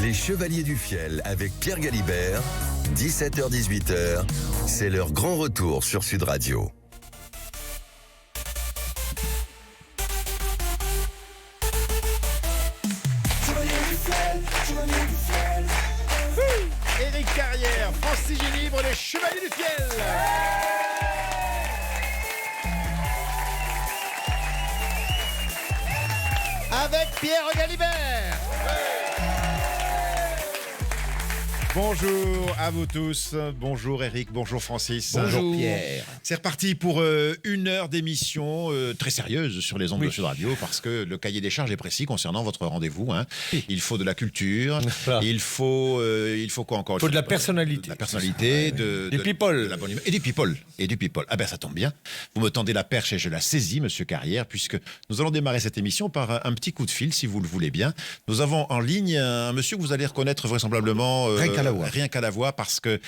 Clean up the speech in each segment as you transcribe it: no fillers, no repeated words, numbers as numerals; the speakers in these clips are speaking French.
Les Chevaliers du Fiel avec Pierre Galibert, 17h-18h, c'est leur grand retour sur Sud Radio. Éric Carrière, Francis Gilibre, les Chevaliers du Fiel. Avec Pierre Galibert. Bonjour à vous tous, bonjour Eric, bonjour Francis. Bonjour Pierre. C'est reparti pour une heure d'émission très sérieuse sur les ondes de Sud Radio parce que le cahier des charges est précis concernant votre rendez-vous. Il faut de la culture, il faut quoi encore? Il faut de la personnalité. La personnalité, des people. de la bonne humeur. Et du people. Ah ben ça tombe bien, vous me tendez la perche et je la saisis, monsieur Carrière, puisque nous allons démarrer cette émission par un petit coup de fil, si vous le voulez bien. Nous avons en ligne un monsieur que vous allez reconnaître vraisemblablement... Rien qu'à la voix, parce que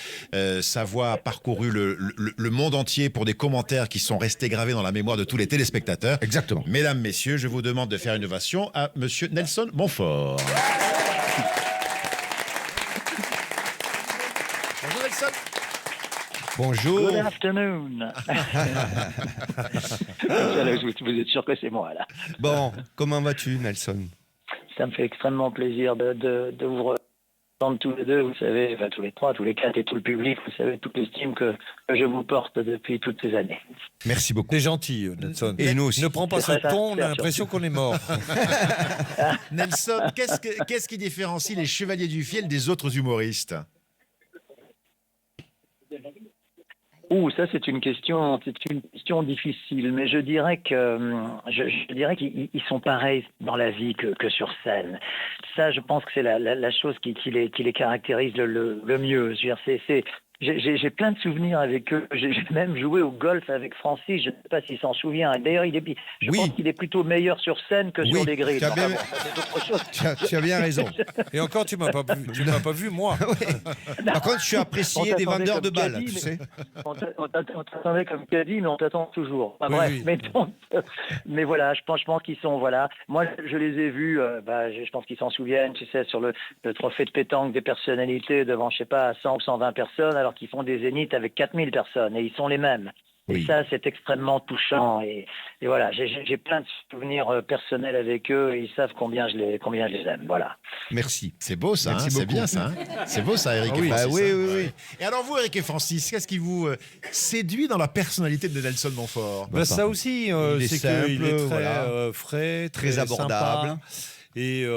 sa voix a parcouru le monde entier pour des commentaires qui sont restés gravés dans la mémoire de tous les téléspectateurs. Exactement. Mesdames, messieurs, je vous demande de faire une ovation à monsieur Nelson Montfort. Bonjour Nelson. Bonjour. Good afternoon. Vous êtes sûr que c'est moi, là. Bon, comment vas-tu, Nelson? Ça me fait extrêmement plaisir de vous entendre tous les deux, vous savez, enfin tous les trois, tous les quatre et tout le public, vous savez, toute l'estime que je vous porte depuis toutes ces années. Merci beaucoup. T'es gentil, Nelson. Et nous aussi. Ne prends pas ce ton, on a l'impression qu'on est mort. Nelson, qu'est-ce qui différencie les Chevaliers du Fiel des autres humoristes? Ça c'est une question difficile, mais je dirais qu'ils sont pareils dans la vie que sur scène. Ça, je pense que c'est la chose qui les caractérise le mieux. Je veux dire, j'ai plein de souvenirs avec eux. J'ai même joué au golf avec Francis. Je ne sais pas s'il s'en souvient. D'ailleurs, je pense qu'il est plutôt meilleur sur scène que sur les grilles. Tu as bien raison. Et encore, tu m'as pas vu, moi. Par contre, je suis apprécié des vendeurs de balles, tu sais. On t'attendait comme caddie, mais on t'attend toujours. Enfin, Oui, bref, oui. mais voilà, je pense qu'ils sont, voilà. Moi, je les ai vus, je pense qu'ils s'en souviennent, tu sais, sur le trophée de pétanque des personnalités devant, je sais pas, 100 ou 120 personnes, alors qu'ils font des zéniths avec 4000 personnes, et ils sont les mêmes. Oui. Et ça, c'est extrêmement touchant. Et voilà, j'ai plein de souvenirs personnels avec eux, et ils savent combien je les aime. Voilà. Merci. C'est beau ça, Merci c'est beaucoup. bien ça. C'est beau ça, Eric. oui. et Francis. Oui. Et alors vous, Eric et Francis, qu'est-ce qui vous séduit dans la personnalité de Nelson Montfort? Ça aussi, il est c'est simple, qu'il est très voilà. frais, Très abordable. sympa. Et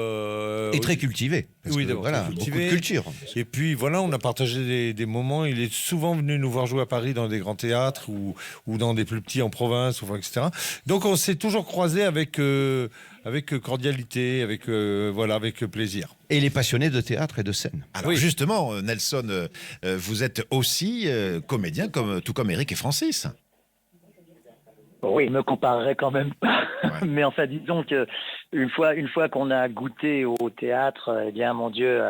très cultivé. Parce oui, que, d'abord, voilà, très beaucoup cultivé. de culture. Et puis voilà, on a partagé des moments. Il est souvent venu nous voir jouer à Paris dans des grands théâtres ou dans des plus petits en province, etc. Donc on s'est toujours croisés avec cordialité, avec plaisir. Et il est passionné de théâtre et de scène. Alors justement, Nelson, vous êtes aussi comédien, tout comme Eric et Francis. Oui, je me comparerais quand même pas. Ouais. Mais enfin, disons que une fois qu'on a goûté au théâtre, eh bien, mon Dieu,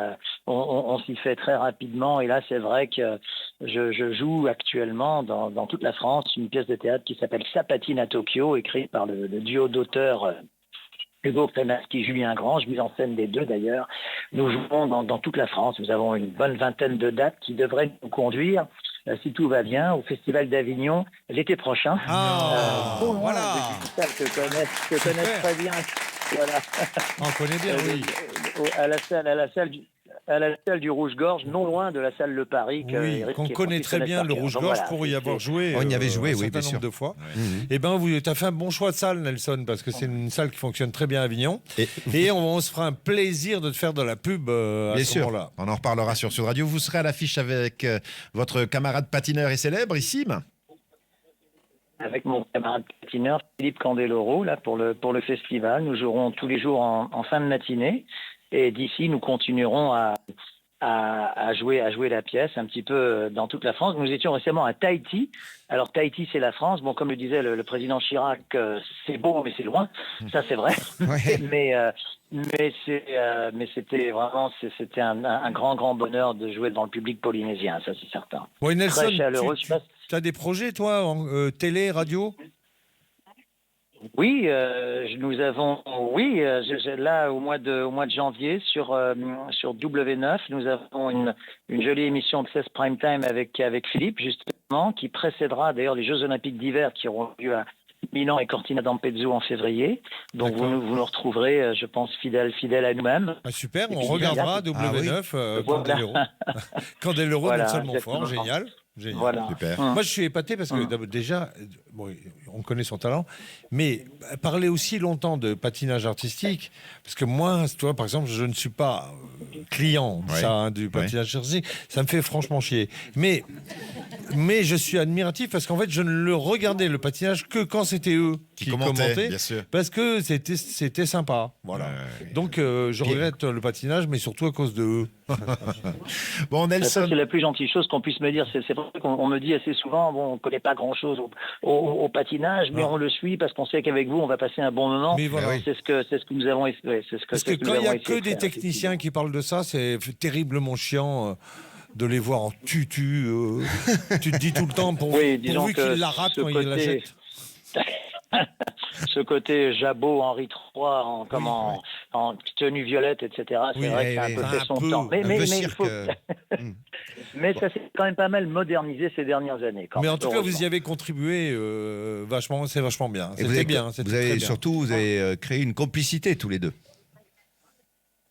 on s'y fait très rapidement. Et là, c'est vrai que je joue actuellement dans toute la France une pièce de théâtre qui s'appelle Sapatine à Tokyo, écrite par le duo d'auteurs Hugo Crémaschi, Julien Grange, mise en scène des deux d'ailleurs. Nous jouons dans toute la France. Nous avons une bonne vingtaine de dates qui devraient nous conduire, si tout va bien, au Festival d'Avignon l'été prochain. Voilà. Que connaissent très bien. Voilà. On connaît bien, oui. À la salle du Rouge-Gorge, non loin de la salle Le Paris. Oui, qu'on connaît très bien, le Rouge-Gorge, pour y avoir joué. On y avait joué, un oui, certain bien nombre sûr. de fois. Mmh. Et ben, tu as fait un bon choix de salle, Nelson, parce que c'est une salle qui fonctionne très bien à Avignon. Et on se fera un plaisir de te faire de la pub à Bien ce sûr, moment-là. on en reparlera sur Sud Radio. Vous serez à l'affiche avec votre camarade patineur et célèbre, Issim. Avec mon camarade patineur Philippe Candeloro, là, pour le festival. Nous jouerons tous les jours en fin de matinée. Et d'ici, nous continuerons à jouer la pièce un petit peu dans toute la France. Nous étions récemment à Tahiti. Alors Tahiti, c'est la France. Bon, comme le disait le président Chirac, c'est beau, mais c'est loin. Ça, c'est vrai. Ouais. Mais c'était vraiment un grand bonheur de jouer dans le public polynésien. Ça, c'est certain. Oui, Nelson, Très chaleureux. tu as des projets, toi, en télé, radio? Oui, nous avons, oui, là au mois de janvier sur W9, nous avons une jolie émission Access Prime Time avec Philippe justement, qui précédera d'ailleurs les Jeux Olympiques d'hiver qui auront lieu à Milan et Cortina d'Ampezzo en février. Donc vous nous retrouverez, je pense, fidèles à nous-mêmes. Ah, super, Et on puis, regardera derrière, W9 Candeloro. Candeloro, Voilà, Nelson Montfort, exactement. génial. Génial. Voilà. Super. Moi, je suis épaté parce que déjà, bon, on connaît son talent, mais parler aussi longtemps de patinage artistique, parce que moi, tu vois, par exemple, je ne suis pas client Ouais. du patinage artistique, ça me fait franchement chier. Mais je suis admiratif parce qu'en fait, je ne le regardais, le patinage, que quand c'était eux qui commentaient, bien sûr. parce que c'était sympa. Voilà. Ouais. Donc, je regrette le patinage, mais surtout à cause de eux. Bon, Ça, Nelson. c'est la plus gentille chose qu'on puisse me dire. C'est vrai qu'on me dit assez souvent, bon, on ne connaît pas grand-chose au patinage, mais on le suit parce qu'on sait qu'avec vous, on va passer un bon moment. Mais voilà. C'est ce que nous avons essayé. Parce que quand il n'y a que des techniciens qui parlent de ça, c'est terriblement chiant de les voir en tutu. Tu te dis tout le temps, Oui, disons pourvu que qu'il la rate ce quand il côté- la jette. Ce côté Jabot, Henri III, en tenue violette, etc. C'est Oui, vrai que ça a un oui, peu oui. fait Un son peu, temps. Mais un peu il cirque. faut... mais ça s'est quand même pas mal modernisé ces dernières années. Mais en tout cas, vous y avez contribué vachement, c'est vachement bien. Et C'était bien. vous avez surtout créé une complicité tous les deux.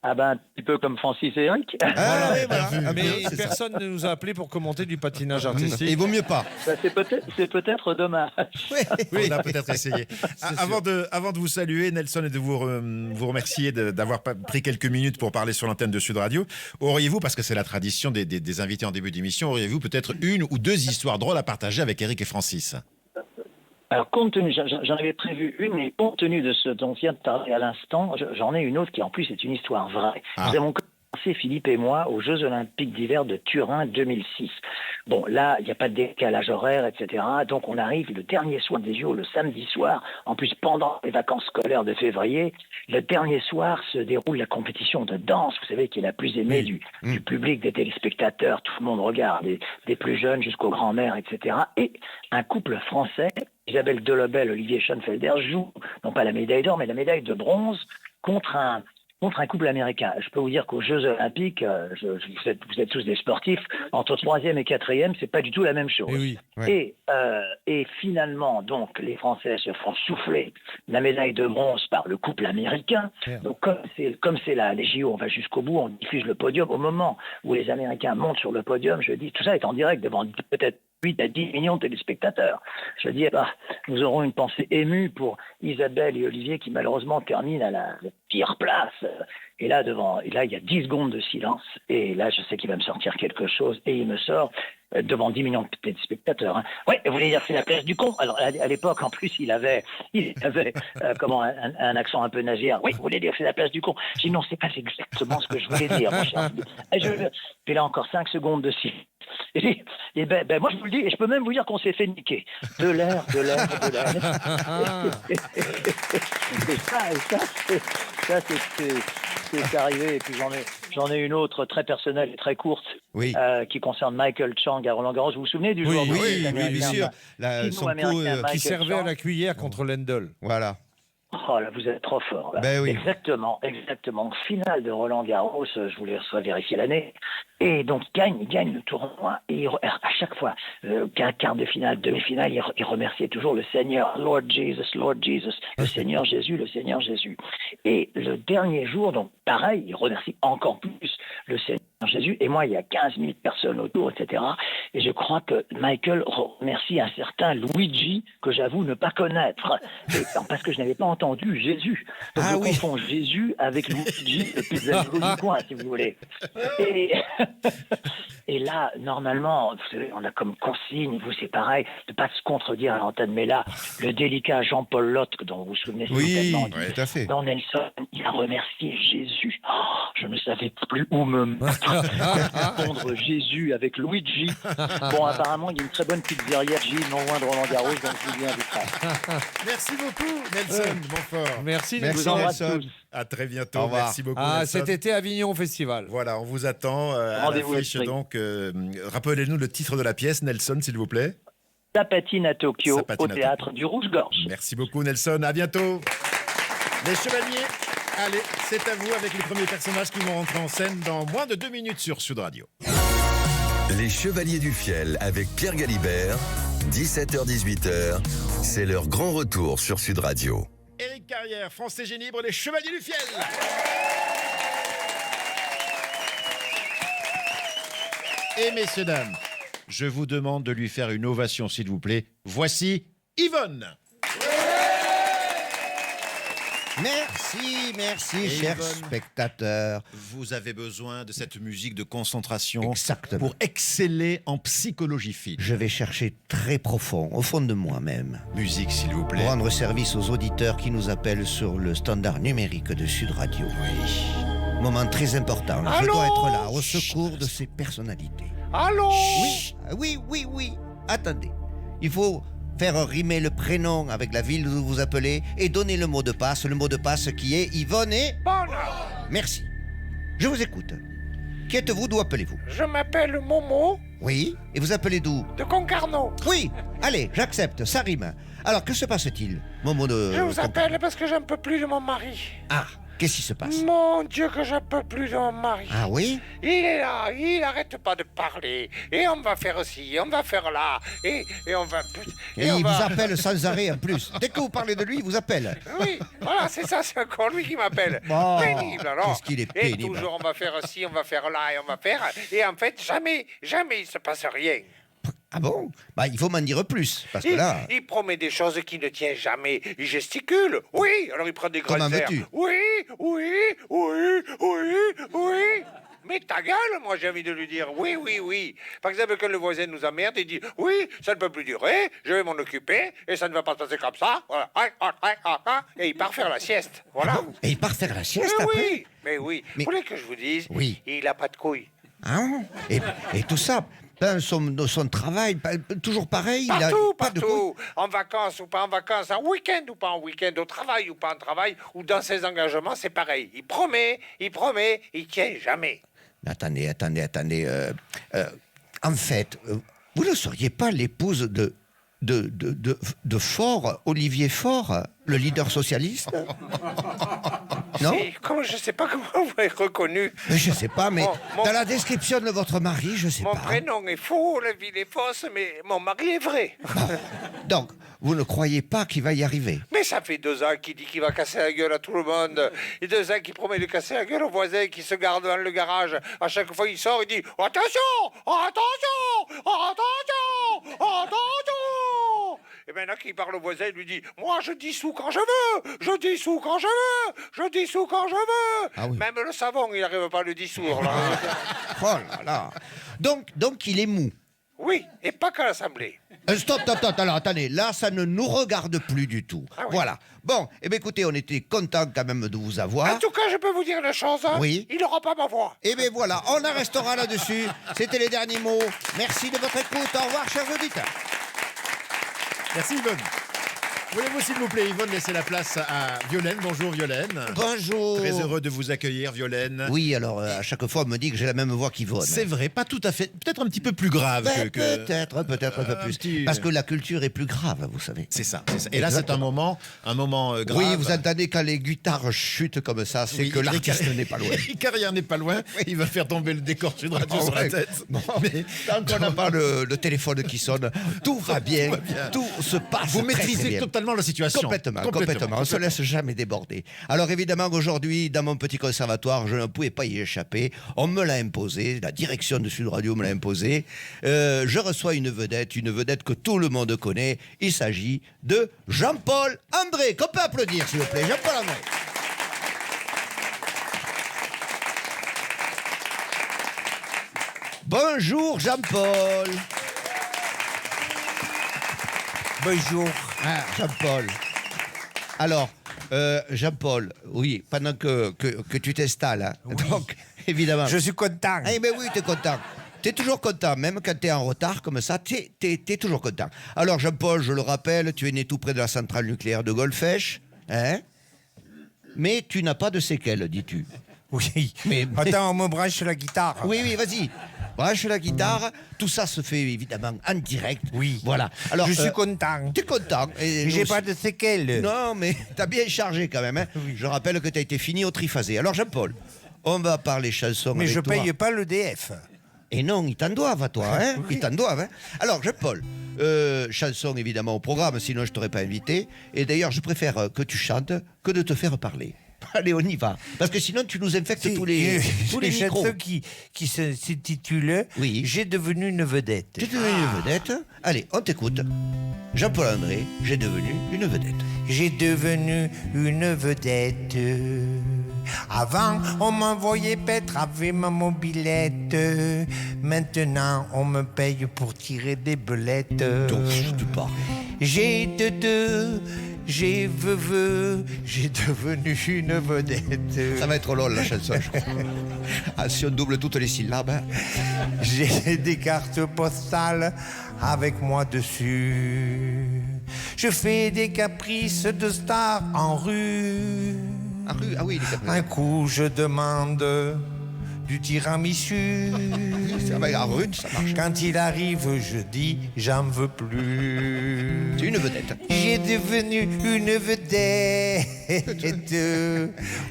Ah ben, un petit peu comme Francis et Eric. Ah, oui, voilà. Ah, Mais c'est ça. personne ne nous a appelé pour commenter du patinage Il artistique. vaut mieux pas. Ça, c'est peut-être dommage. Oui, on a peut-être essayé. Avant de vous saluer, Nelson, et de vous remercier d'avoir pris quelques minutes pour parler sur l'antenne de Sud Radio, auriez-vous, parce que c'est la tradition des invités en début d'émission, auriez-vous peut-être une ou deux histoires drôles à partager avec Eric et Francis? Alors, compte tenu, j'en avais prévu une, mais compte tenu de ce dont on vient de parler à l'instant, j'en ai une autre qui en plus est une histoire vraie. Ah. Nous avons commencé, Philippe et moi, aux Jeux Olympiques d'hiver de Turin 2006. Bon, là, il n'y a pas de décalage horaire, etc. Donc, on arrive le dernier soir des JO, le samedi soir, en plus pendant les vacances scolaires de février. Le dernier soir se déroule la compétition de danse, vous savez, qui est la plus aimée du public, des téléspectateurs. Tout le monde regarde, des plus jeunes jusqu'aux grands-mères, etc. Et un couple français, Isabelle Delobel, Olivier Schoenfelder, joue, non pas la médaille d'or, mais la médaille de bronze contre un couple américain. Je peux vous dire qu'aux Jeux Olympiques, vous êtes tous des sportifs, entre 3e et 4e, c'est pas du tout la même chose. Eh oui. Ouais. Et finalement, donc, les Français se font souffler la médaille de bronze par le couple américain. Merde. Donc, comme c'est les JO, on va jusqu'au bout, on diffuse le podium. Au moment où les Américains montent sur le podium, je dis, tout ça est en direct devant peut-être 8 à 10 millions de téléspectateurs. Je dis, nous aurons une pensée émue pour Isabelle et Olivier qui malheureusement terminent à la pire place. Et là, il y a 10 secondes de silence. Et là, je sais qu'il va me sortir quelque chose. Et il me sort devant 10 millions de téléspectateurs. Hein. Oui, vous voulez dire que c'est la place du con? Alors, à l'époque, en plus, il avait un accent un peu nasillard. Oui, vous voulez dire que c'est la place du con? Je dis non, c'est pas exactement ce que je voulais dire, mon cher. Puis là, encore 5 secondes de silence. Et moi, je vous le dis, et je peux même vous dire qu'on s'est fait niquer. De l'air. Ça, c'est arrivé. Et puis j'en ai une autre très personnelle et très courte Oui. qui concerne Michael Chang à Roland-Garros. Vous vous souvenez du Oui, joueur de oui, foot Oui, américain, bien sûr. Son Sino-américain coup, Michael Qui servait à Chang. la cuillère contre Lendl. voilà. Oh là, vous êtes trop fort. Là. Ben oui. Exactement. Finale de Roland Garros, je voulais vérifier l'année. Et donc, il gagne le tournoi. Et à chaque fois, quart de finale, demi-finale, il remerciait toujours le Seigneur, Lord Jesus, le Seigneur Jésus, le Seigneur Jésus. Et le dernier jour, donc, pareil, il remercie encore plus le Seigneur Jésus. Et moi, il y a 15 000 personnes autour, etc. Et je crois que Michael remercie un certain Luigi, que j'avoue ne pas connaître. Parce que je n'avais pas entendu Jésus. Donc, je confonds Jésus avec Luigi, le pizzaïolo du coin, si vous voulez. Et là, normalement, vous savez, on a comme consigne, vous c'est pareil, de ne pas se contredire à l'antenne, mais là, le délicat Jean-Paul Lotte, dont vous vous souvenez Oui, certainement, tout à fait. dans Nelson, il a remercié Jésus. Oh, je ne savais plus où me mettre. Confondre Jésus avec Luigi. Bon, apparemment, il y a une très bonne pizzeria Gilles, non loin de Roland-Garros, donc je vous y inviterai. Merci beaucoup, Nelson Montfort. Merci. Je Merci, vous embrasse Nelson. tous. À très bientôt. Au revoir. Merci beaucoup, Ah, Nelson. cet été Avignon Festival. Voilà, on vous attend à Rendez-vous l'affiche. à Esprit. Donc, rappelez-nous le titre de la pièce, Nelson, s'il vous plaît. Ça patine à Tokyo, Ça patine au à théâtre du Rouge-Gorge. Merci beaucoup Nelson, à bientôt. Les Chevaliers, allez, c'est à vous avec les premiers personnages qui vont rentrer en scène dans moins de 2 minutes sur Sud Radio. Les Chevaliers du Fiel avec Pierre Galibert, 17h-18h, c'est leur grand retour sur Sud Radio. Éric Carrière, Français Génie Libre, les Chevaliers du Fiel. Et messieurs, dames, je vous demande de lui faire une ovation, s'il vous plaît. Voici Yvonne. Merci, Et chers Yvonne, spectateurs. Vous avez besoin de cette musique de concentration Exactement. pour exceller en psychologie fine. Je vais chercher très profond, au fond de moi-même, Musique, s'il vous plaît. pour rendre service aux auditeurs qui nous appellent sur le standard numérique de Sud Radio. Moment très important. Je dois être là, au secours de ces personnalités. Allô? Oui. Attendez. Il faut faire rimer le prénom avec la ville où vous appelez et donner le mot de passe qui est Yvonne et... Merci. Je vous écoute. Qui êtes-vous? D'où appelez-vous? Je m'appelle Momo Oui. Et vous appelez d'où? de Concarneau. Oui. Allez, j'accepte, ça rime. Alors, que se passe-t-il, Momo de... Je vous appelle parce que j'en peux plus de mon mari. Ah, qu'est-ce qui se passe? Mon Dieu, que j'en peux plus de mon mari. Ah oui? Il est là, il arrête pas de parler. Et on va faire ci, on va faire là. Et on va... Et on il va- vous appelle sans arrêt en plus. Dès que vous parlez de lui, il vous appelle. Oui, voilà, c'est ça, c'est encore lui qui m'appelle. Oh, Pénible, alors. qu'est-ce qu'il est Et pénible. toujours, on va faire ci, on va faire là, et on va faire... Et en fait, jamais il se passe rien. Ah bon? Bah, il faut m'en dire plus, parce que là... Il promet des choses qu'il ne tient jamais. Il gesticule. Oui, alors il prend des grands Comment airs. veux-tu? Oui. Mais ta gueule, moi j'ai envie de lui dire oui. Par exemple, quand le voisin nous emmerde, il dit oui, ça ne peut plus durer, je vais m'en occuper et ça ne va pas se passer comme ça. Voilà. Et il part faire la sieste. Voilà. Et il part faire la sieste Mais après? oui, mais oui. Mais- Vous voulez que je vous dise? Oui. Il a pas de couilles. Hein? Et tout ça, dans son travail, toujours pareil, il a Partout, pas de couilles. partout. En vacances ou pas en vacances, en week-end ou pas en week-end, au travail ou pas en travail, ou dans ses engagements, c'est pareil. Il promet, il tient jamais. Attendez. En fait, vous ne seriez pas l'épouse de Faure, Olivier Faure, le leader socialiste? Non? Et comment, je sais pas comment vous avez reconnu. Mais je sais pas, mais Mon- dans la description de votre mari, je sais Mon pas. prénom est faux, la ville est fausse, mais mon mari est vrai. Donc, vous ne croyez pas qu'il va y arriver? Mais ça fait 2 ans qu'il dit qu'il va casser la gueule à tout le monde. Et 2 ans qu'il promet de casser la gueule aux voisins qui se gardent dans le garage. À chaque fois qu'il sort, il dit attention. Et maintenant qu'il parle au voisin, il lui dit moi je dissous quand je veux. Ah oui. Même le savon, il n'arrive pas à le dissoudre. là. Oh là là. Donc il est mou. Oui, et pas qu'à l'Assemblée. Stop, alors attendez, là ça ne nous regarde plus du tout. Ah oui. Voilà. Bon, eh bien écoutez, on était content quand même de vous avoir. En tout cas, je peux vous dire une chose. Oui. Il n'aura pas ma voix. Eh bien voilà, on en restera là-dessus. C'était les derniers mots. Merci de votre écoute. Au revoir, chers auditeurs. Merci Yvonne. Voulez-vous, s'il vous plaît, Yvonne, laisser la place à Violaine. Bonjour Violaine. Bonjour. Très heureux de vous accueillir, Violaine. Oui, alors à chaque fois on me dit que j'ai la même voix qu'Yvonne. C'est vrai, pas tout à fait. Peut-être un petit peu plus grave Ben, que... peut-être un peu plus. petit- Parce que la culture est plus grave, vous savez. C'est ça. Et là, c'est un moment grave. Oui, vous entendez quand les guitares chutent comme ça, c'est Oui, que l'artiste Eric- n'est pas loin. Eric Carrière n'est pas loin. Il va faire tomber le décor Sud Radio Oh, sur la ouais. tête. Bon, Mais tant qu'on n'a pas le téléphone qui sonne, tout va bien, tout se passe vous très, très maîtrisez bien. totalement la situation. Complètement. On se laisse jamais déborder. Alors évidemment aujourd'hui, dans mon petit conservatoire, je ne pouvais pas y échapper. On me l'a imposé, la direction de Sud Radio me l'a imposé. Je reçois une vedette que tout le monde connaît. Il s'agit de Jean-Paul André, qu'on peut applaudir s'il vous plaît. Jean-Paul André. Bonjour Jean-Paul. Bonjour. Ah, Jean-Paul. Alors, Jean-Paul, oui, pendant que tu t'installes, hein, donc, évidemment. Je suis content. Eh ben oui, t'es content. T'es toujours content, même quand t'es en retard comme ça, t'es toujours content. Alors, Jean-Paul, je le rappelle, tu es né tout près de la centrale nucléaire de Golfech, hein? Mais tu n'as pas de séquelles, dis-tu. Oui. Mais- Attends, on me branche la guitare. Oui, vas-y. branche la guitare. Tout ça se fait évidemment en direct. Oui. Voilà. Alors, Je suis content. T'es content. Et J'ai nous pas aussi. de séquelles. Non, mais t'as bien chargé quand même. Hein. Je rappelle que t'as été fini au triphasé. Alors, Jean-Paul, on va parler chansons Mais avec je toi. paye pas l'EDF. Et non, ils t'en doivent à toi, hein. Ils t'en doivent, hein. Alors, Jean-Paul, chanson évidemment au programme, sinon je t'aurais pas invité. Et d'ailleurs, je préfère que tu chantes que de te faire parler. Allez, on y va. Parce que sinon, tu nous infectes tous les micros. chansons qui s'intitulent Oui. J'ai devenu une vedette. Tu es devenu une vedette. Allez, on t'écoute. Jean-Paul André, j'ai devenu une vedette. J'ai devenu une vedette. Avant, on m'envoyait paître avec ma mobilette. Maintenant, on me paye pour tirer des belettes. Donc, tu pars. J'ai j'ai j'ai devenu une vedette. Ça va être long, la chanson, je crois. Ah, si on double toutes les syllabes. Hein. J'ai des cartes postales avec moi dessus. Je fais des caprices de star en rue. Ah, rue, ah oui, les caprices. Un coup, je demande du tiramisu. Ça va, en rue, ça marche. Quand il arrive, je dis j'en veux plus. C'est une vedette. J'ai devenu une vedette.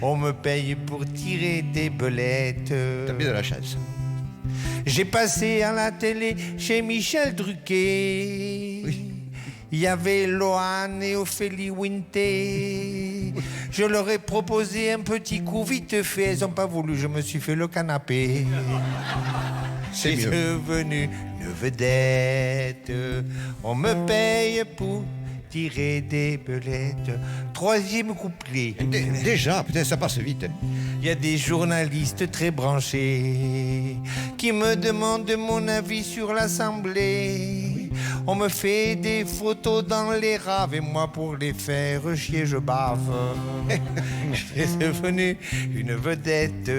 On me paye pour tirer des belettes. T'as bien de la chance. J'ai passé à la télé chez Michel Drucker. Oui. Il y avait Lohan et Ophélie Winter. Je leur ai proposé un petit coup vite fait. Elles n'ont pas voulu, je me suis fait le canapé. C'est J'ai mieux. devenu une vedette. On me paye pour tirer des belettes. Troisième couplet. Déjà, putain, ça passe vite. Hein. Il y a des journalistes très branchés qui me demandent mon avis sur l'Assemblée. On me fait des photos dans les raves et moi pour les faire chier je bave. Je suis devenu une vedette.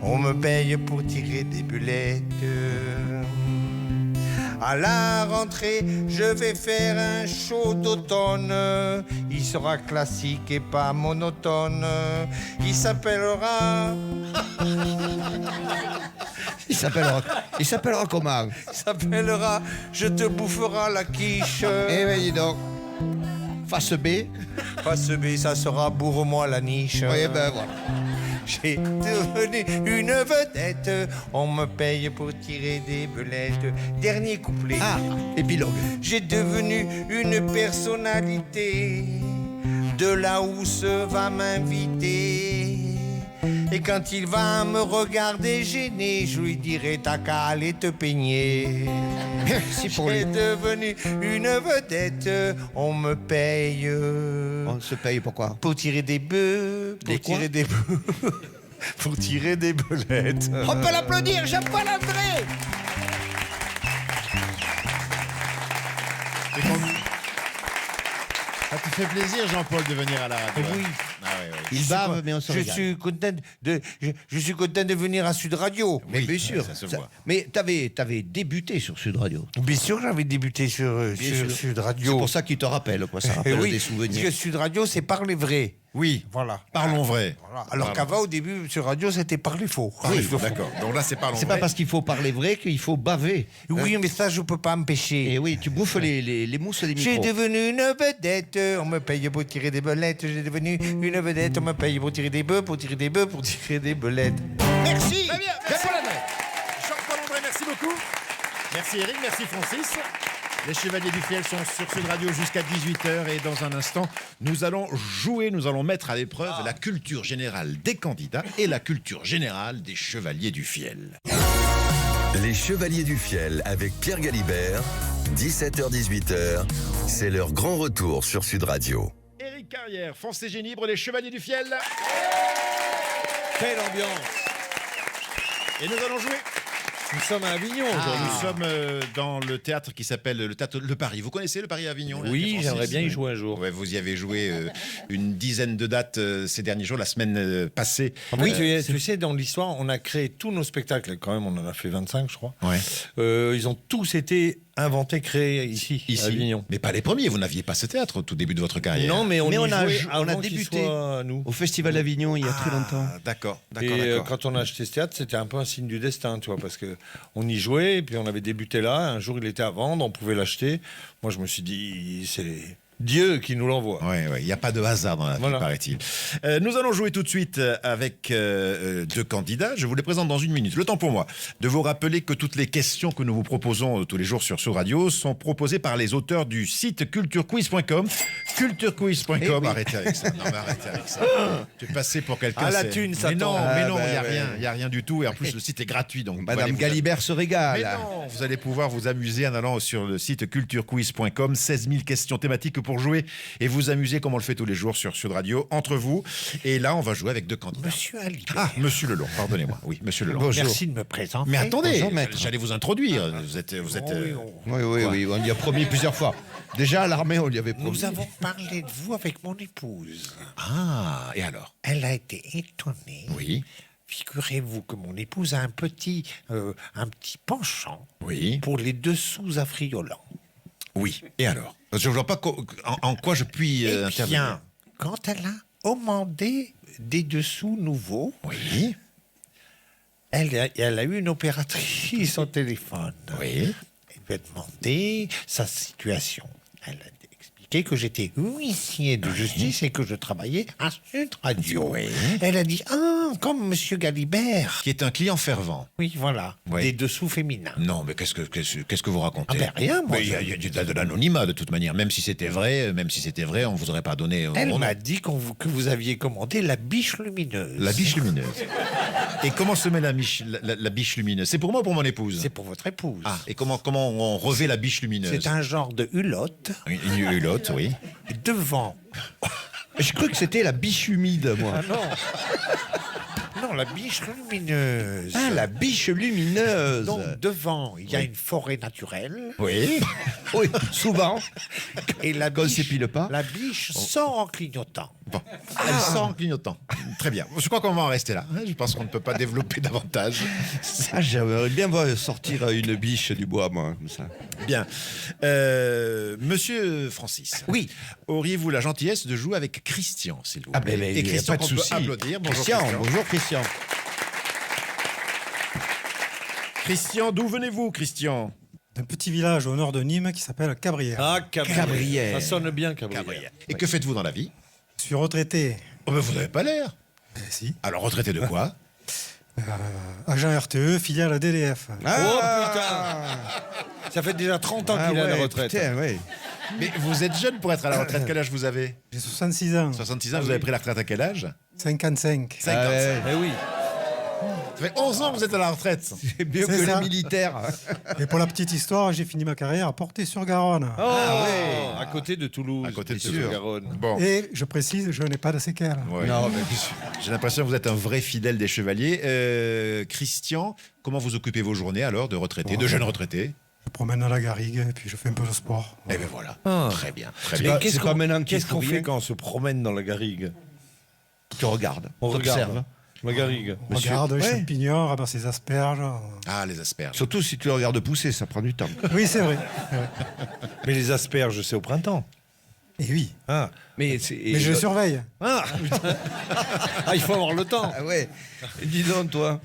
On me paye pour tirer des bulettes. À la rentrée, je vais faire un show d'automne. Il sera classique et pas monotone. Il s'appellera... Il s'appellera comment? Il s'appellera Je te boufferai la quiche. Eh ben, dis donc. Face B. Face B, ça sera bourre-moi la niche. Oui, ben voilà. J'ai devenu une vedette. On me paye pour tirer des belettes. Dernier couplet. Ah, épilogue. J'ai devenu une personnalité. De là où se va m'inviter. Et quand il va me regarder gêné, je lui dirai t'as qu'à aller te peigner. Merci pour J'ai lui. devenu une vedette. On me paye. On se paye pourquoi? Pour tirer des bœufs, Des pour tirer quoi des bœufs, pour tirer des belettes. On peut l'applaudir, Jean-Paul André. Ça te fait plaisir, Jean-Paul, de venir à la radio. Oui. Ah ouais, ouais. Il bave, mais on se Je régale. suis content je suis content de venir à Sud Radio. Mais Oui, bien sûr. ça se voit. Mais t'avais débuté sur Sud Radio. Bien sûr, j'avais débuté sur sûr. Sud C'est Radio. pour ça qu'il te rappelle, quoi. Ça Eh rappelle oui, des parce souvenirs. que Sud Radio, c'est parler vrai. Oui, Voilà. parlons vrai. Voilà. Alors Bravo. qu'avant, au début, sur Radio, c'était parler faux. Oui, d'accord. Donc là, c'est parlons C'est vrai. pas parce qu'il faut parler vrai qu'il faut baver. Oui, mais ça, je peux pas empêcher. Et oui, tu bouffes les mousses des J'ai micros. devenu une vedette, on me paye pour tirer des belettes. J'ai devenu une vedette, on me paye pour tirer des bœufs, pour tirer des bœufs, pour tirer des belettes. Merci. Très bien, merci Jean-Paul André, merci beaucoup. Merci Eric, merci Francis. Les Chevaliers du Fiel sont sur Sud Radio jusqu'à 18h et dans un instant, nous allons jouer, nous allons mettre à l'épreuve la culture générale des candidats et la culture générale des Chevaliers du Fiel. Les Chevaliers du Fiel avec Pierre Galibert, 17h-18h, c'est leur grand retour sur Sud Radio. Eric Carrière, Foncé Génibre, les Chevaliers du Fiel. Quelle ambiance! Et nous allons jouer. Nous sommes à Avignon aujourd'hui. Nous sommes dans le théâtre qui s'appelle le théâtre Le Paris. Vous connaissez le Paris à Avignon? Oui, Eric et j'aimerais Francis? bien y jouer un jour. Ouais, vous y avez joué une dizaine de dates ces derniers jours, la semaine passée. Oui, tu sais, dans l'histoire, on a créé tous nos spectacles. Quand même, on en a fait 25, je crois. Ouais. Ils ont tous été inventé, créé ici, à Avignon. Mais pas les premiers, vous n'aviez pas ce théâtre au tout début de votre carrière. Non, mais on Mais y on a jouait jou- on a avant qu'il débuté. soit à nous. Au Festival d'Avignon, il y a très longtemps. D'accord, Et d'accord. quand on a acheté ce théâtre, c'était un peu un signe du destin, tu vois, parce que on y jouait, et puis on avait débuté là. Un jour, il était à vendre, on pouvait l'acheter. Moi, je me suis dit, c'est Dieu qui nous l'envoie. Oui, il n'y a pas de hasard dans la vie, Voilà. paraît-il. Nous allons jouer tout de suite avec deux candidats. Je vous les présente dans une minute. Le temps pour moi de vous rappeler que toutes les questions que nous vous proposons tous les jours sur Sud Radio sont proposées par les auteurs du site culturequiz.com. Culturequiz.com. Eh oui. Arrêtez avec ça. Non, mais arrêtez avec ça. Tu es passé pour quelqu'un. Ah, la c'est- thune, ça Mais non, tombe. mais non, Ah, il n'y a bah, rien. ouais. Il n'y a rien du tout. Et en plus, le site est gratuit. Donc, Madame allez vous- Galibert se régale. Mais non, vous allez pouvoir vous amuser en allant sur le site culturequiz.com. 16 000 questions thématiques pour jouer et vous amuser comme on le fait tous les jours sur Sud Radio, entre vous. Et là, on va jouer avec deux candidats. Monsieur Alibert. Ah, monsieur Lelon, pardonnez-moi. Oui, monsieur Lelon. Bonjour. Merci de me présenter. Mais attendez, Bonjour, maître. j'allais vous introduire. Vous êtes. Oui, on y a promis plusieurs fois. Déjà à l'armée, on y avait promis. Nous avons parlé de vous avec mon épouse. Ah, et alors? Elle a été étonnée. Oui, Figurez-vous que mon épouse a un petit penchant oui, pour les dessous affriolants. oui. Et alors? Je ne vois pas en quoi je puis Eh intervenir. bien, quand elle a commandé des dessous nouveaux, Oui, elle a eu une opératrice au téléphone. oui. Elle lui a demandé sa situation. Elle a expliqué que j'étais huissier de justice et que je travaillais à Sud Radio. Oui. Elle a dit « Ah, comme Monsieur Galibert Qui est un client fervent. ». Oui, voilà, Oui. des dessous féminins. Non, mais qu'est-ce que vous racontez? Ah ben rien, moi, Mais il y a de l'anonymat de toute manière. Même si c'était vrai, on vous aurait pas donné. Elle mon nom. m'a dit que vous aviez commandé la biche lumineuse. La biche lumineuse. Et comment se met la biche lumineuse? C'est pour moi ou pour mon épouse? C'est pour votre épouse. Ah, et comment on revêt la biche lumineuse? C'est un genre de hulotte. Une hulotte, oui. Et devant. Je crois que c'était la biche humide, moi. Ah non. Non, la biche lumineuse. Ah, la biche lumineuse. Donc devant, il y a une forêt naturelle. Oui. Oui, souvent. Et la Qu'on biche, s'épile pas. la biche sort en clignotant. Bon. Elle sent en clignotant. Très bien. Je crois qu'on va en rester là. Je pense qu'on ne peut pas développer davantage. Ah, j'aimerais bien voir sortir une biche du bois, moi, comme ça. Bien. Monsieur Francis. Oui. Auriez-vous la gentillesse de jouer avec Christian, s'il vous plaît? Ah, ben, Et il y a Christian, pas de qu'on peut souci. applaudir. Bonjour, Bonjour Christian. Christian, d'où venez-vous, Christian? D'un petit village au nord de Nîmes qui s'appelle Cabrières. Ah, Cabrières. Cabrières. Ça sonne bien, Cabrières. Et que faites-vous dans la vie? Je suis retraité. Oh, ben, vous n'avez pas l'air. Si. Alors, retraité de quoi? Agent RTE, filiale ADDF. Oh putain! Ça fait déjà 30 ans qu'il est à la retraite. Putain, ouais. Mais vous êtes jeune pour être à la retraite. Quel âge vous avez? J'ai 66 ans. 66 ans, vous avez pris la retraite à quel âge? 55. 55. Ah ouais. Eh oui. Ça fait 11 ans que vous êtes à la retraite. C'est mieux C'est que ça. les militaires. Et pour la petite histoire, j'ai fini ma carrière à Portée-sur-Garonne. Ah ouais. À côté de Toulouse. À côté de sur Toulouse. Garonne. Bon. Et je précise, je n'ai pas de séquelles. Ouais. Non, mais J'ai l'impression que vous êtes un vrai fidèle des chevaliers. Christian, comment vous occupez vos journées alors de retraités, de jeunes retraités? Je promène dans la garrigue et puis je fais un peu de sport. Eh bien voilà. Très bien. Très C'est bien. pas- c'est pas maintenant qu'il Qu'est-ce faut qu'on rien. fait quand on se promène dans la garrigue? tu regardes. On t'observes. regarde. La garrigue. On regarde les Ouais. champignons, ramasse les asperges. Ah, les asperges. Surtout si tu le regardes pousser, ça prend du temps. Oui, c'est vrai. Mais les asperges, c'est au printemps. Et oui. Ah, Mais, Mais je surveille. ah, il faut avoir le temps. Ah ouais. Et dis donc, toi,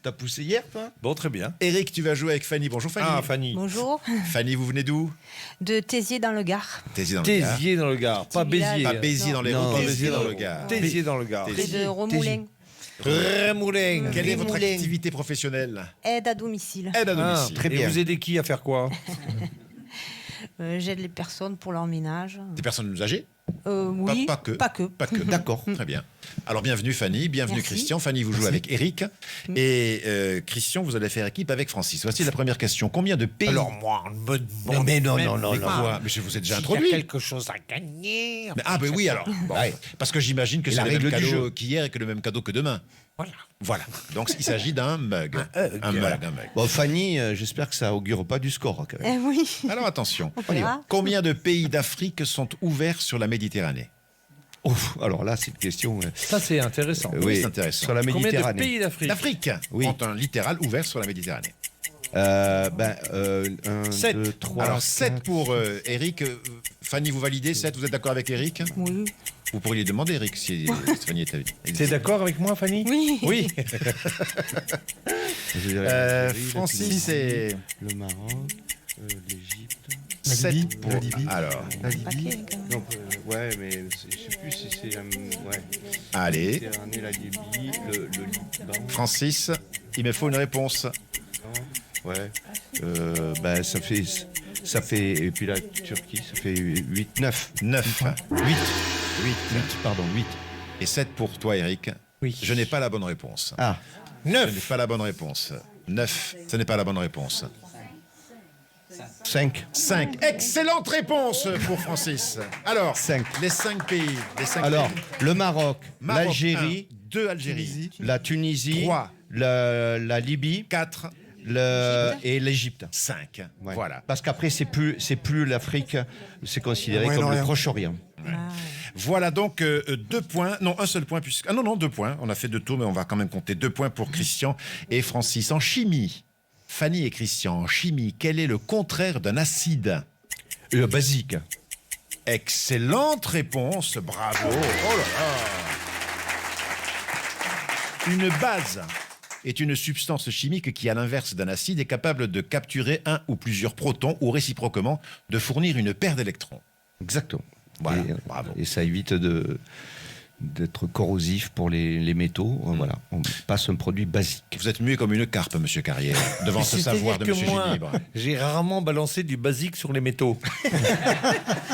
t'as poussé hier, toi? Bon, très bien. Eric, tu vas jouer avec Fanny. Bonjour Fanny. Ah, Fanny. Bonjour, Fanny, vous venez d'où? de Tézier dans le Gard, Tézier dans le Gard. Tézier dans le Gard, pas Petit village. Béziers. Pas Béziers dans les Non, Hauts, Béziers dans le Gard. Tézier dans le Gard. près de Romoulin, Rémoulin. Quelle est votre Moulin. activité professionnelle? aide à domicile. Aide à Ah, domicile. très et bien. vous aidez qui à faire quoi? J'aide les personnes pour leur ménage. Des personnes âgées? Oui, pas que. Pas que. Pas que. D'accord. Très bien. Alors bienvenue Fanny, bienvenue Merci. Christian. Fanny, vous jouez avec Eric. Et Christian, vous allez faire équipe avec Francis. Voici la première question. Combien de pays? Alors moi, on me demande Non, mais non, même non, non, pas non. Quoi? Mais je vous ai déjà s'il y a introduit. quelque chose à gagner. Ah ben oui alors. Bon, Ouais. parce que j'imagine que Et c'est la le même règle du cadeau jeu. qu'hier et que le même cadeau que demain. Voilà. Voilà. Donc il s'agit d'un mug. Un mug, un mug. Bon, Fanny, j'espère que ça augure pas du score, quand même. Oui, Alors attention. on verra. Combien de pays d'Afrique sont ouverts sur la Méditerranée? Ouf, alors là, c'est une question. Ça, c'est intéressant. Oui, c'est intéressant. Sur la Combien de Méditerranée. pays d'Afrique? L'Afrique Oui. ont un littoral ouvert sur la Méditerranée. Un, 7. 2, 3. Alors 7 pour Eric. Fanny, vous validez 7, vous êtes d'accord avec Eric? Oui. Vous pourriez demander Eric si Fanny était... T'es d'accord avec moi, Fanny? Oui. Oui. Francis et... Le Maroc, l'Égypte. La 7 Libye, pour... la Libye. Alors, La Libye. Paquet, quand même. Donc, ouais, mais je sais plus si c'est. Ouais. allez, Méditerranée, la Libye, le Liban. Francis, il me faut une réponse. Ouais. Ça fait. Et puis la Turquie, ça fait 8, 9. 9. 8. 8. Et 7 pour toi, Eric. Oui. Je n'ai pas la bonne réponse. Ah, Je n'ai 9. pas la bonne réponse. 9, ce n'est pas la bonne réponse. 5. 5. Excellente réponse pour Francis. Alors, 5. les 5 pays. Alors, le Maroc, Maroc, l'Algérie, 2 Algérie. la Tunisie, 3. la Libye 4. et l'Égypte. 5. Ouais. Voilà. Parce qu'après, c'est plus l'Afrique, c'est considéré comme le Moyen-Orient. Proche-Orient. Voilà donc 2 points. Non, un seul point. Ah non, 2 points. On a fait 2 tours, mais on va quand même compter 2 points pour Christian et Francis. En chimie, Fanny et Christian, en chimie, quel est le contraire d'un acide? Basique. Excellente réponse, bravo. Oh là là. Une base est une substance chimique qui, à l'inverse d'un acide, est capable de capturer un ou plusieurs protons ou réciproquement de fournir une paire d'électrons. Exactement. Voilà, Et, bravo. et ça évite d'être corrosif pour les métaux. Voilà, on passe un produit basique. Vous êtes muet comme une carpe, monsieur Carrière, devant ce savoir de monsieur moi, Ginibre. j'ai rarement balancé du basique sur les métaux.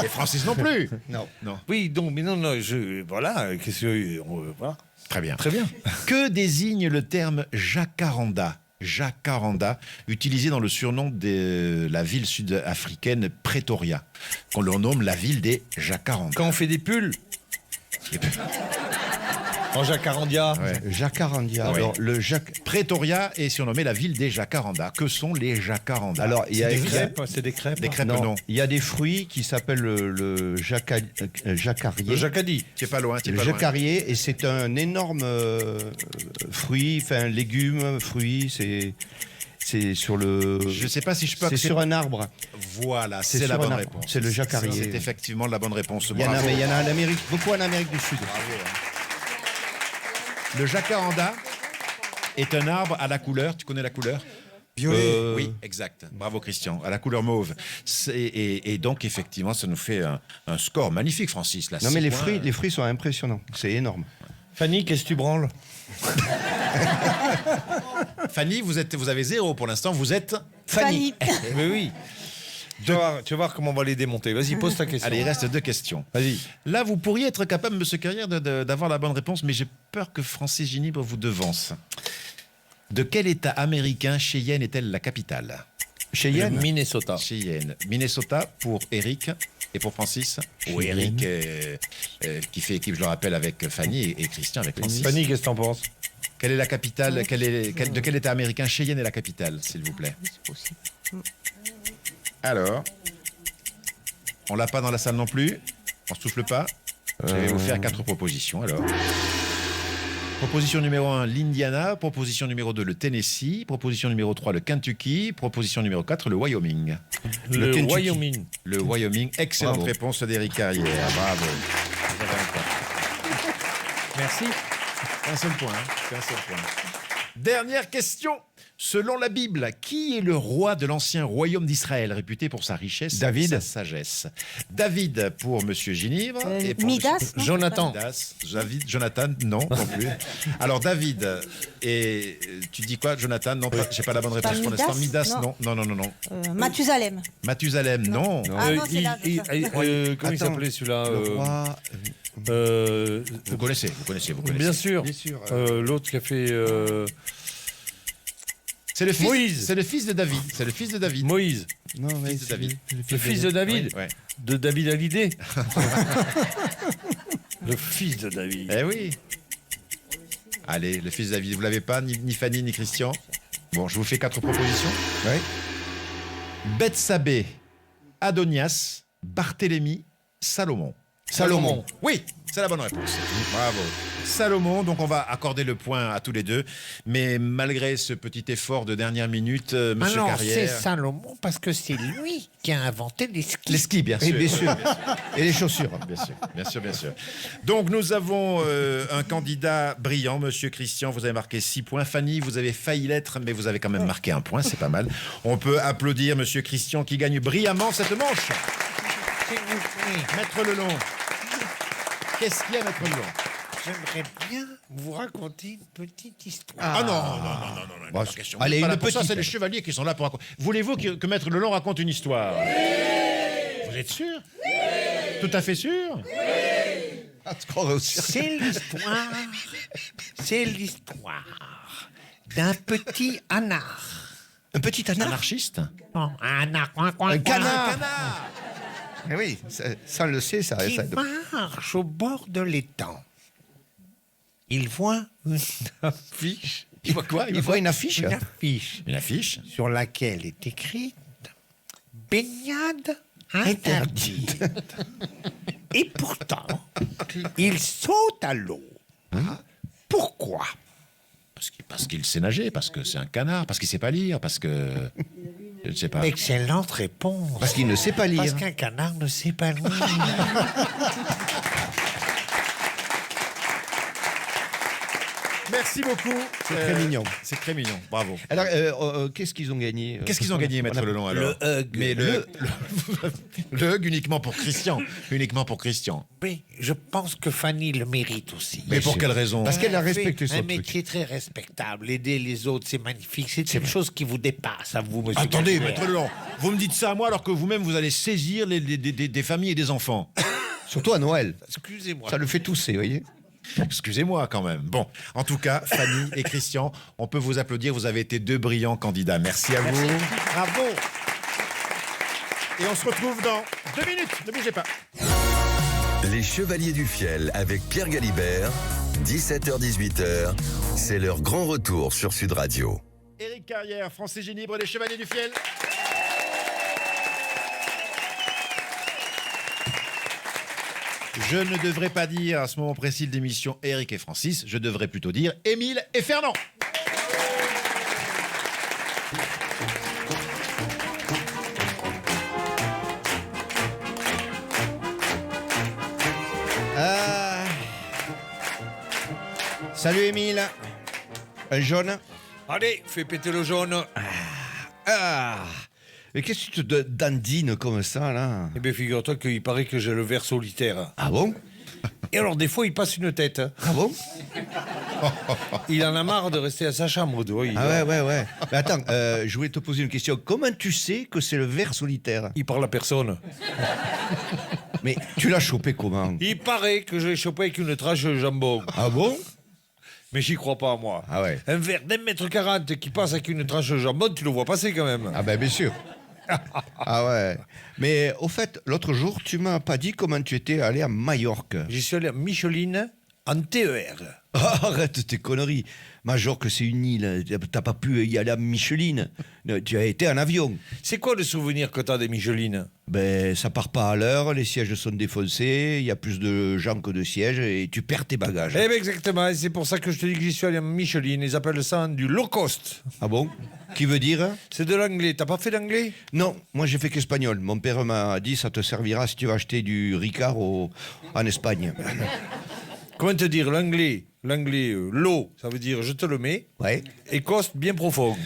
Et Francis non plus. Non. Oui, donc, mais non, voilà, qu'est-ce que... voilà. Très bien. Très bien. Que désigne le terme jacaranda? Jacaranda, utilisé dans le surnom de la ville sud-africaine Pretoria, qu'on leur nomme la ville des jacarandas. Quand on fait des pulls, en jacarandia. Ouais. Jacarandia. Ouais. Alors, Pretoria est surnommée la ville des jacarandas. Que sont les jacarandas? Alors, il y a C'est des crêpes, c'est des crêpes. Des crêpes, non. il y a des fruits qui s'appellent le jacarier. Le jacadi. Tu es pas loin, tu es Le pas loin. jacarier, et c'est un énorme fruit, enfin légume, fruit, c'est sur le. Je sais pas si je peux C'est accepter- sur un arbre. Voilà, C'est c'est la sur un bonne arbre. réponse. C'est le jacarier. C'est effectivement la bonne réponse. Il y en a, Bravo. mais il y en a en Amérique, beaucoup en Amérique du Sud. Le jacaranda est un arbre à la couleur. Tu connais la couleur? Violet. Oui, exact. Bravo Christian. À la couleur mauve. Et donc effectivement, ça nous fait un score magnifique, Francis. Là, Non, mais 6 les points. fruits sont impressionnants. C'est énorme. Fanny, qu'est-ce que tu branles? Fanny, vous avez 0 pour l'instant. Vous êtes Fanny. Mais oui. Tu vas voir comment on va les démonter. Vas-y, pose ta question. Allez, il reste 2 questions. Vas-y. Là, vous pourriez être capable, monsieur Carrière, d'avoir la bonne réponse, mais j'ai peur que Francis Ginibre vous devance. De quel État américain Cheyenne est-elle la capitale? Cheyenne. Le Minnesota. Cheyenne. Minnesota pour Eric et pour Francis. Ou Eric qui fait équipe, je le rappelle, avec Fanny et Christian avec Francis. Fanny, qu'est-ce que t'en penses? Quelle est la capitale de quel État américain Cheyenne est la capitale, s'il vous plaît? Alors, on l'a pas dans la salle non plus. On se souffle pas. Je vais vous faire 4 propositions alors. Proposition numéro 1, l'Indiana. Proposition numéro 2, le Tennessee. Proposition numéro 3, le Kentucky. Proposition numéro 4, le Wyoming. Le Kentucky. Wyoming. Le Wyoming. Excellente Bravo. réponse d'Éric Carrière. Bravo. Merci. Un seul point. Un seul point. Dernière question. Selon la Bible, qui est le roi de l'ancien royaume d'Israël, réputé pour sa richesse David. et sa sagesse? David pour Monsieur Ginibre. Et pour Midas, monsieur- non? Jonathan. Midas. Jonathan, non, non plus. Alors David, et tu dis quoi, Jonathan? Non, j'ai pas la bonne réponse pour l'instant. Midas, Midas, non, non. Mathusalem. Mathusalem, non. Ah non, c'est là. c'est ça. comment il Attends, s'appelait celui-là Le roi. Vous connaissez. Bien sûr. Bien sûr. L'autre qui a fait C'est le fils. Moïse. C'est le fils de David. C'est le fils de David. Moïse, Non, mais Fils de David. le fils de David. Ouais. De David Hallyday. Le fils de David. Eh oui. Allez, le fils de David, vous l'avez pas, ni Fanny, ni Christian. Bon, je vous fais 4 propositions. Ouais. Bethsabée, Adonias, Barthélemy, Salomon. Salomon. Oui, c'est la bonne réponse. Bravo. Salomon, donc on va accorder le point à tous les deux. Mais malgré ce petit effort de dernière minute, monsieur Alors, Carrière... c'est Salomon parce que c'est lui qui a inventé les skis. Les skis, bien Et sûr. bien sûr. Et les chaussures. Bien sûr, bien sûr, bien sûr. Donc nous avons un candidat brillant, monsieur Christian, vous avez marqué 6 points. Fanny, vous avez failli l'être, mais vous avez quand même marqué 1 point, c'est pas mal. On peut applaudir monsieur Christian qui gagne brillamment cette manche. S'il vous plaît, Maître Lelon. Qu'est-ce qu'il y a, Maître Lelon? j'aimerais bien vous raconter une petite histoire. Ah non, non, non, non, non, Bon, pas question. allez, Vous êtes pas une là pour ça, petite. c'est les chevaliers qui sont là pour raconter. Voulez-vous que Maître Lelon raconte une histoire? Vous êtes sûr? Tout à fait sûr? Ah, tu crois aussi. C'est l'histoire d'un petit anard. Un petit anard. Anarchiste? Non, un anard. Un canard. Eh oui, ça on le sait, ça. Qui ça- marche au bord de l'étang. Il voit une affiche. Il voit quoi? Il voit une affiche. Une affiche Une affiche? sur laquelle est écrite baignade interdite. Et pourtant, il saute à l'eau. Pourquoi? Parce qu'il sait nager, parce que c'est un canard, parce qu'il sait pas lire, parce que... Je ne sais pas. Excellente réponse. Parce qu'il ne sait pas lire. Parce qu'un canard ne sait pas lire. Merci beaucoup. C'est très mignon. C'est très mignon, bravo. Alors, qu'est-ce qu'ils ont gagné? Qu'est-ce qu'ils ont gagné, Maître Lelon, alors? Le hug. Mais le hug uniquement pour Christian. Uniquement pour Christian. Oui, je pense que Fanny le mérite aussi. Mais pour quelle raison? Parce qu'elle a Elle fait respecté son un truc. métier très respectable. Aider les autres, c'est magnifique. C'est une chose qui vous dépasse, à vous, monsieur. Attendez, Carrière. Maître Lelon, vous me dites ça à moi alors que vous-même vous allez saisir des familles et des enfants. Surtout à Noël. Excusez-moi. Ça le fait tousser, vous voyez. Excusez-moi quand même. Bon, en tout cas, Fanny et Christian, on peut vous applaudir. Vous avez été 2 brillants candidats. Merci à vous. Bravo. Et on se retrouve dans 2 minutes. Ne bougez pas. Les Chevaliers du Fiel avec Pierre Galibert, 17h-18h, c'est leur grand retour sur Sud Radio. Éric Carrière, Français Génie Libre, les Chevaliers du Fiel. Je ne devrais pas dire à ce moment précis de l'émission Éric et Francis, je devrais plutôt dire Émile et Fernand. Salut Émile. Un jaune. Allez, fais péter le jaune. Ah. Mais qu'est-ce que tu te dandines comme ça, là? Eh bien, figure-toi qu'il paraît que j'ai le ver solitaire. Ah bon? Et alors, des fois, il passe une tête. Ah bon? Il en a marre de rester à sa chambre. Tu vois, Ah ouais. Mais attends, je voulais te poser une question. Comment tu sais que c'est le ver solitaire? Il parle à personne. Mais tu l'as chopé comment? Il paraît que je l'ai chopé avec une tranche de jambon. Ah bon? Mais j'y crois pas, moi. Ah ouais. Un verre d'1,40 m qui passe avec une tranche de jambon, tu le vois passer quand même. Ah ben bien sûr. Ah ouais. Mais au fait, l'autre jour, tu m'as pas dit comment tu étais allé à Majorque. J'y suis allé à Micheline en TER. Arrête tes conneries. Majorque, c'est une île. T'as pas pu y aller à Micheline. Tu as été en avion. C'est quoi le souvenir que t'as des Michelines? Ben, ça part pas à l'heure, les sièges sont défoncés, il y a plus de gens que de sièges et tu perds tes bagages. Eh bien, exactement. Et c'est pour ça que je te dis que j'y suis allé à Micheline. Ils appellent ça du low cost. Ah bon? Qui veut dire? C'est de l'anglais. T'as pas fait d'anglais? Non, moi j'ai fait qu'espagnol. Mon père m'a dit ça te servira si tu veux acheter du Ricard en Espagne. Comment te dire l'anglais? L'anglais, low, ça veut dire je te le mets. Ouais. Et cost, bien profond.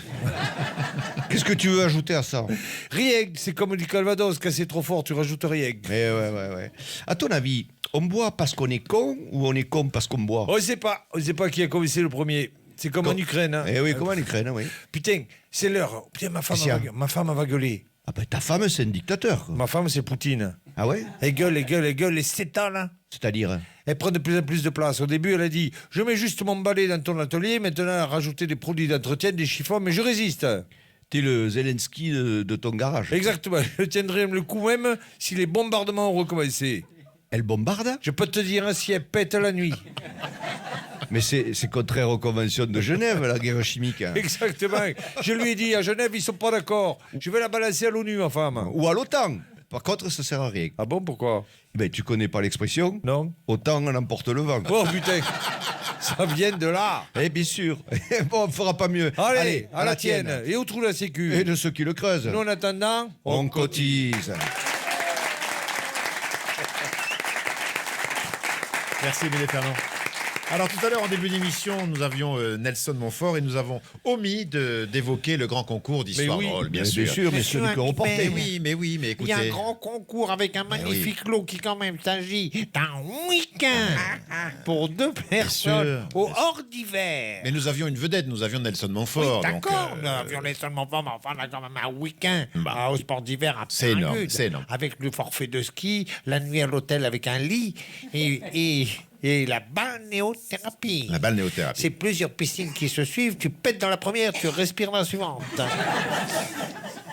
Qu'est-ce que tu veux ajouter à ça? Rien, c'est comme du Calvados, quand c'est trop fort, tu rajoutes rien. Mais ouais. À ton avis, on boit parce qu'on est con ou on est con parce qu'on boit? On sait pas qui a commencé le premier. C'est comme en Ukraine. Hein. Eh oui, comme en Ukraine, oui. Putain, c'est l'heure. Putain, ma femme va gueuler. Ah ben ta femme, c'est un dictateur, quoi. Ma femme, c'est Poutine. Ah ouais? Elle gueule, les 7 ans, là. C'est-à-dire? Elle prend de plus en plus de place. Au début, elle a dit « Je mets juste mon balai dans ton atelier. Maintenant, elle a rajouté des produits d'entretien, des chiffons, mais je résiste. » T'es le Zelensky de ton garage. Exactement. Je tiendrai le coup même si les bombardements ont recommencé. Elle bombarde? Je peux te dire hein, si elle pète la nuit. Mais c'est contraire aux conventions de Genève, la guerre chimique. Exactement. Je lui ai dit, à Genève, ils sont pas d'accord. Je vais la balancer à l'ONU, ma femme. Ou à l'OTAN. Par contre, ça sert à rien. Ah bon, pourquoi? Ben, tu connais pas l'expression? Non. Autant on emporte le vent. Oh putain, ça vient de là. Eh bien sûr. Bon, on ne fera pas mieux. Allez, à la tienne. Et au trou de la sécu. Et de ceux qui le creusent. Nous, en attendant, on cotise. Merci, Émile Fernand. Alors, tout à l'heure, en début d'émission, nous avions Nelson Montfort et nous avons omis d'évoquer le grand concours d'histoire Mais oui, drôle, bien Bien sûr. sûr, mais celui qu'on portait. Mais il écoutez. y a un grand concours avec un magnifique lot qui quand même s'agit d'un week-end pour 2 personnes sûr, au hors d'hiver. Mais nous avions une vedette, nous avions Nelson Montfort. Oui, d'accord, donc, nous avions les seulement pas, mais enfin, on a quand même un week-end au sport d'hiver à c'est énorme, Pingude, c'est énorme. avec le forfait de ski, la nuit à l'hôtel avec un lit et la balnéothérapie. La balnéothérapie. C'est plusieurs piscines qui se suivent, tu pètes dans la première, tu respires dans la suivante.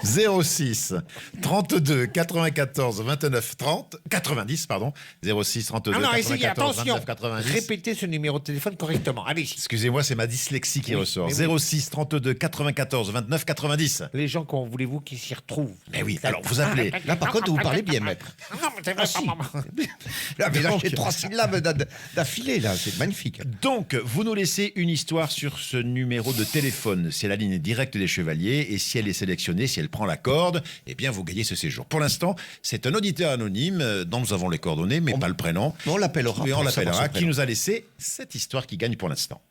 06 32 94 29 30 90 pardon 06 32 Ah non, essayez, 94 attention, 29 90. répétez ce numéro de téléphone correctement. Allez. Excusez-moi, c'est ma dyslexie qui ressort. mais oui. 06 32 94 29 90. Les gens, comment voulez-vous qu'ils s'y retrouvent? Mais oui, alors vous appelez. Là, par contre, vous parlez bien, maître. Non, mais c'est vrai, si. maman. Là, mais là, j'ai 3 syllabes d'affilée, là. C'est magnifique. Donc, vous nous laissez une histoire sur ce numéro de téléphone. C'est la ligne directe des Chevaliers. Et si elle est sélectionnée, si elle prend la corde, eh bien, vous gagnez ce séjour. Pour l'instant, c'est un auditeur anonyme dont nous avons les coordonnées, mais pas le prénom. On l'appellera. Mais on pour savoir l'appellera, son qui prénom. nous a laissé cette histoire qui gagne pour l'instant.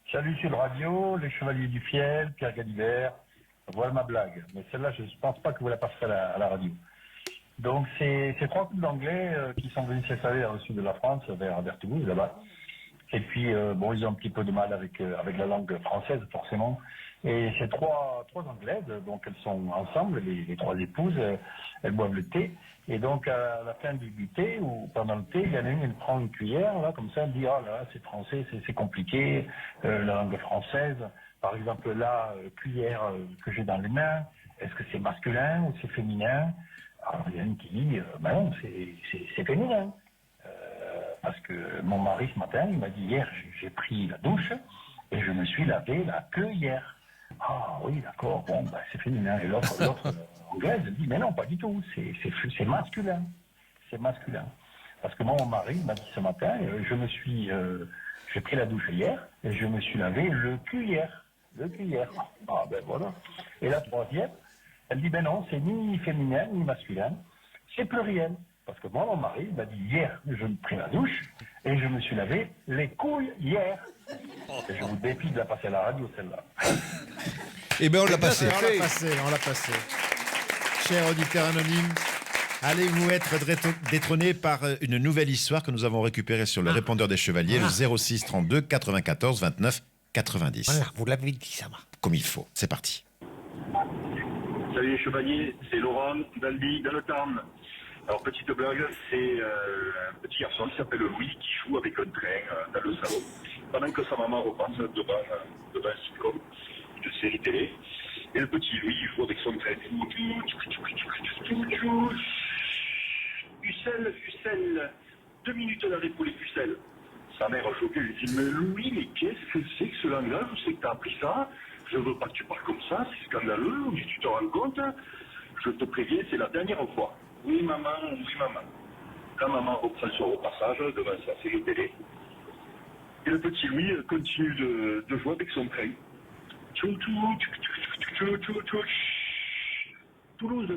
Salut Sud Radio, les Chevaliers du Fiel, Pierre Galibert. Voilà ma blague. Mais celle-là, je ne pense pas que vous la passerez à la radio. Donc, c'est 3 couples d'anglais qui sont venus s'installer dans le sud de la France, vers Toulouse, là-bas. Et puis, bon, ils ont un petit peu de mal avec la langue française, forcément. Et ces trois Anglaises, donc elles sont ensemble, les 3 épouses, elles boivent le thé. Et donc, à la fin du thé, ou pendant le thé, il y en a une, elle prend une cuillère, là, comme ça, elle dit, oh là, c'est français, c'est compliqué, la langue française. Par exemple, là, cuillère que j'ai dans les mains, est-ce que c'est masculin ou c'est féminin? Alors, il y a une qui dit, ben non, c'est féminin. Parce que mon mari, ce matin, il m'a dit, hier, j'ai pris la douche et je me suis lavé la queue hier. Ah oui, d'accord, bon, ben, c'est féminin. Et l'autre anglaise, elle dit, mais non, pas du tout, c'est masculin. C'est masculin. Parce que moi, mon mari m'a dit ce matin, j'ai pris la douche hier et je me suis lavé le cul hier. Le cul hier. Ah ben voilà. Et la troisième, elle dit, ben non, c'est ni féminin ni masculin, c'est pluriel. Parce que moi, mon mari m'a dit hier, je me pris la douche et je me suis lavé les couilles hier. Et je vous défie de la passer à la radio, celle-là. Eh bien, on l'a passé. On l'a passé. Cher auditeur anonyme, allez-vous être détrôné par une nouvelle histoire que nous avons récupérée sur le répondeur des Chevaliers, le 06 32 94 29 90. Voilà, vous l'avez dit, ça va. Comme il faut. C'est parti. Salut les chevaliers, c'est Laurent d'Albi, dans le Tarn. Alors, petite blague, c'est un petit garçon qui s'appelle Louis qui joue avec un train dans le salon. Pendant que sa maman repasse devant un sitcom, une série télé. Et le petit Louis joue avec son train. Pucelle, 2 minutes d'arrêt pour les pucelles. Sa mère choquée lui dit, mais Louis, mais qu'est-ce que c'est que ce langage? Où c'est que t'as appris ça? Je veux pas que tu parles comme ça, c'est scandaleux. Mais tu te rends compte? Je te préviens, c'est la dernière fois. Oui, maman, oui, maman. La maman reprend son repassage devant sa série télé. Et le petit Louis continue de jouer avec son train. Toulouse,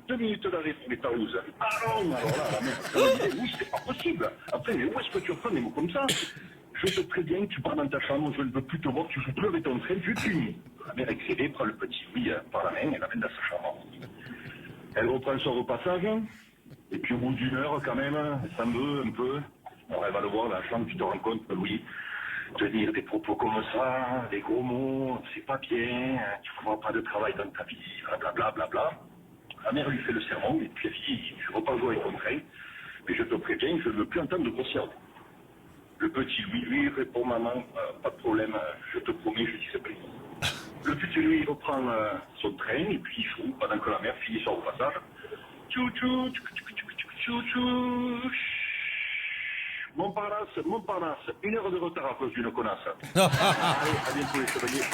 2 minutes d'arrêt pour les Toulouse. Ah non, alors là, la mère, ça me disait, oui, c'est pas possible. Après, mais où est-ce que tu reprends des mots comme ça? Je te préviens, tu pars dans ta chambre, je ne veux plus te voir, tu joues plus avec ton train, tu punis. La mère excédée prend le petit Louis par la main et l'amène dans sa chambre. Elle reprend son repassage, et puis au bout d'1 heure, quand même, elle s'en veut un peu. Alors elle va le voir dans la chambre, tu te rends compte, Louis, tenir des propos comme ça, des gros mots, c'est pas bien, tu ne feras pas de travail dans ta vie, blablabla, bla. La mère lui fait le sermon, et puis elle dit, tu ne vas pas jouer avec ton train, mais je te préviens, je ne veux plus entendre de grossièreté. Le petit Louis, lui, répond, maman, pas de problème, je te promets, je dis c'est pris. Le petit Louis reprend son train, et puis il joue, pendant que la mère finit son repassage. Tchou-tchou, tchou-tchou, Montparnasse, 1 heure de retard à cause d'une connasse. Allez, à bientôt les chevaliers.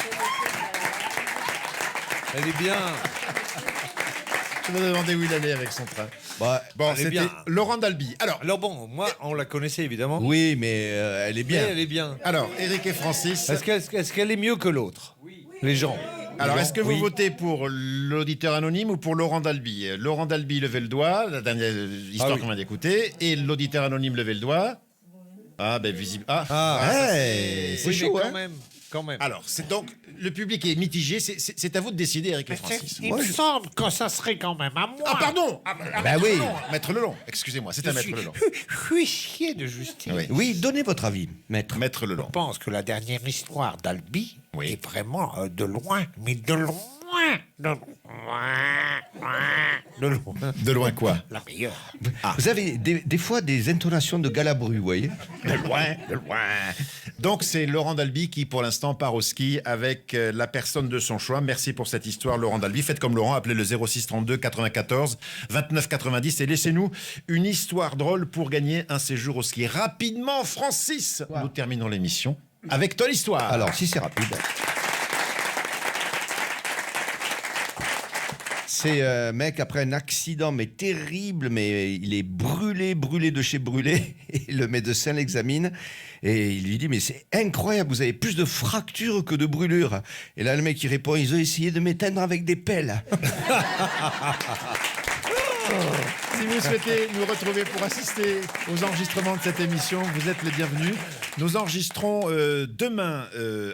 Elle est bien. Je me demandais où il allait avec son train. Bah, Bon, elle est c'était bien. Laurent Dalby. Alors bon, moi, on la connaissait évidemment. oui, mais elle est bien. Mais elle est bien. Alors, Eric et Francis. Est-ce qu'elle est mieux que l'autre? Oui. Les gens. Alors, est-ce que vous Oui. votez pour l'auditeur anonyme ou pour Laurent Dalby? Laurent Dalby levez le doigt, la dernière histoire oui. qu'on vient d'écouter, et l'auditeur anonyme levez le doigt. Ah, ben visible. Ah, Ouais, c'est Oui, chaud, mais hein. quand même. Alors, c'est donc le public est mitigé. C'est à vous de décider, Eric et Francis. Il me semble que ça serait quand même à moi. Ah, pardon. Bah oui. Maître Lelon. Excusez-moi, c'est à Maître Lelon. Huissier de justice. Oui. Oui, donnez votre avis, maître. Maître Lelon. Je pense que la dernière histoire d'Albi Oui. est vraiment de loin, mais de loin, de loin, De loin quoi? la meilleure. Vous avez des fois des intonations de Galabru, vous voyez. De loin, de loin. Donc c'est Laurent Dalby qui pour l'instant part au ski avec la personne de son choix. Merci pour cette histoire Laurent Dalby. Faites comme Laurent, appelez le 06 32 94 29 90 et laissez-nous une histoire drôle pour gagner un séjour au ski. Rapidement Francis, nous terminons l'émission avec ton histoire. Alors, si c'est rapide. C'est un mec après un accident, mais terrible, mais il est brûlé de chez brûlé. Et le médecin l'examine et il lui dit, mais c'est incroyable, vous avez plus de fractures que de brûlures. Et là, le mec, il répond, ils ont essayé de m'éteindre avec des pelles. Si vous souhaitez nous retrouver pour assister aux enregistrements de cette émission, vous êtes les bienvenus. Nous enregistrons demain,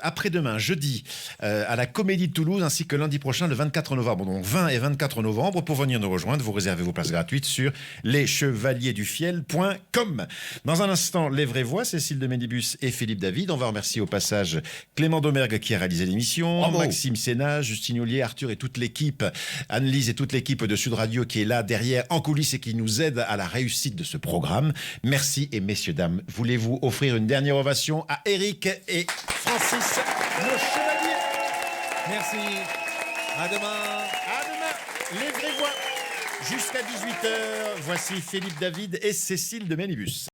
après-demain, jeudi, à la Comédie de Toulouse, ainsi que lundi prochain, le 24 novembre. Donc 20 et 24 novembre, pour venir nous rejoindre, vous réservez vos places gratuites sur leschevaliersdufiel.com. Dans un instant, les vraies voix, Cécile de Ménibus et Philippe David. On va remercier au passage Clément Domergue qui a réalisé l'émission, Bravo. Maxime Sénat, Justine Ollier, Arthur et toute l'équipe, Anne-Lise et toute l'équipe de Sud Radio qui est là derrière en coulisses et qui nous aide à la réussite de ce programme. Merci et messieurs, dames, voulez-vous offrir une dernière ovation à Eric et Francis, nos chevaliers? Merci. À demain. À demain, les vraies voix. Jusqu'à 18h, voici Philippe David et Cécile de Ménibus.